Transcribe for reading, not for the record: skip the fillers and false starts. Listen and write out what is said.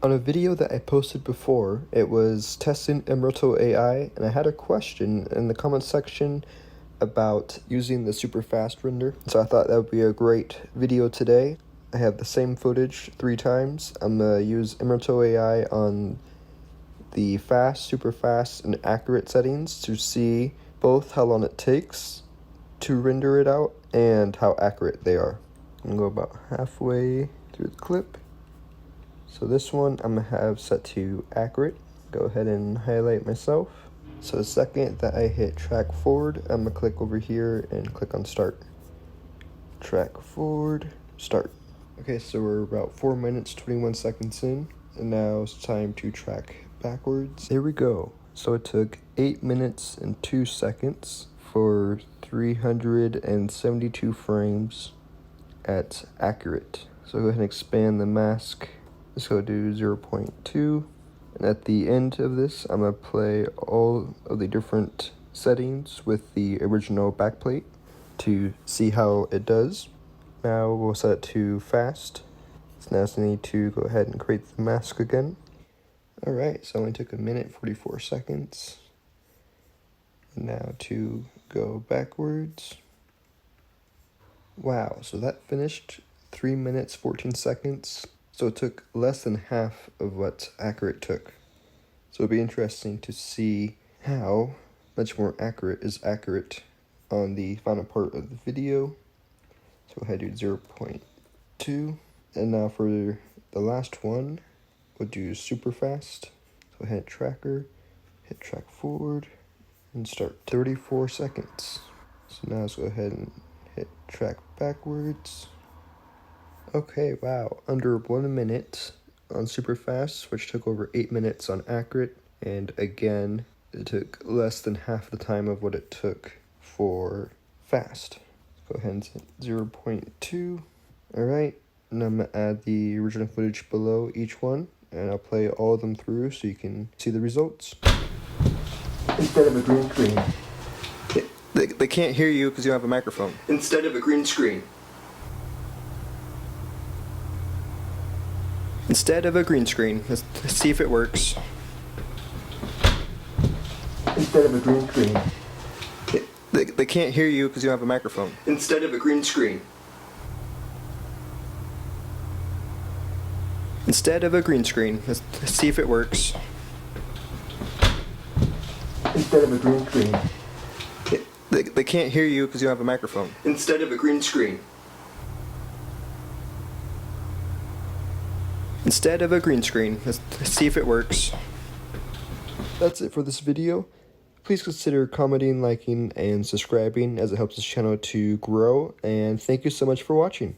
On a video that I posted before, it was testing mRotoAI, and I had a question in the comment section about using the super fast render. So I thought that would be a great video today. I have the same footage 3 times. I'm gonna use mRotoAI on the fast, super fast, and accurate settings to see both how long it takes to render it out and how accurate they are. I'm gonna go about halfway through the clip. So this one I'm gonna have set to accurate. Go ahead and highlight myself. So the second that I hit track forward, I'm gonna click over here and click on start. Track forward, start. Okay, so we're about 4 minutes, 21 seconds in, and now it's time to track backwards. There we go. So it took 8 minutes and 2 seconds for 372 frames at accurate. So go ahead and expand the mask. Let's go do 0.2. And at the end of this, I'm going to play all of the different settings with the original backplate to see how it does. Now we'll set it to fast. So now I need to go ahead and create the mask again. Alright, so it only took 1 minute 44 seconds. Now to go backwards. Wow, so that finished 3 minutes 14 seconds. So it took less than half of what accurate took. So it'll be interesting to see how much more accurate is accurate on the final part of the video. So go ahead and do 0.2. And now for the last one, we'll do super fast. So hit tracker, hit track forward, and start. 34 seconds. So now let's go ahead and hit track backwards. Okay, wow, under 1 minute on super fast, which took over 8 minutes on accurate, and again, it took less than half the time of what it took for fast. Go ahead and set 0.2. Alright, and I'm going to add the original footage below each one, and I'll play all of them through so you can see the results. Instead of a green screen. They can't hear you because you don't have a microphone. Instead of a green screen. Instead of a green screen. Let's see if it works. Instead of a green screen. They can't hear you because you don't have a microphone. Instead of a green screen. Instead of a green screen. Let's see if it works. Instead of a green screen. They can't hear you because you don't have a microphone. Instead of a green screen. Instead of a green screen. Let's see if it works. That's it for this video. Please consider commenting, liking, and subscribing as it helps this channel to grow. And thank you so much for watching.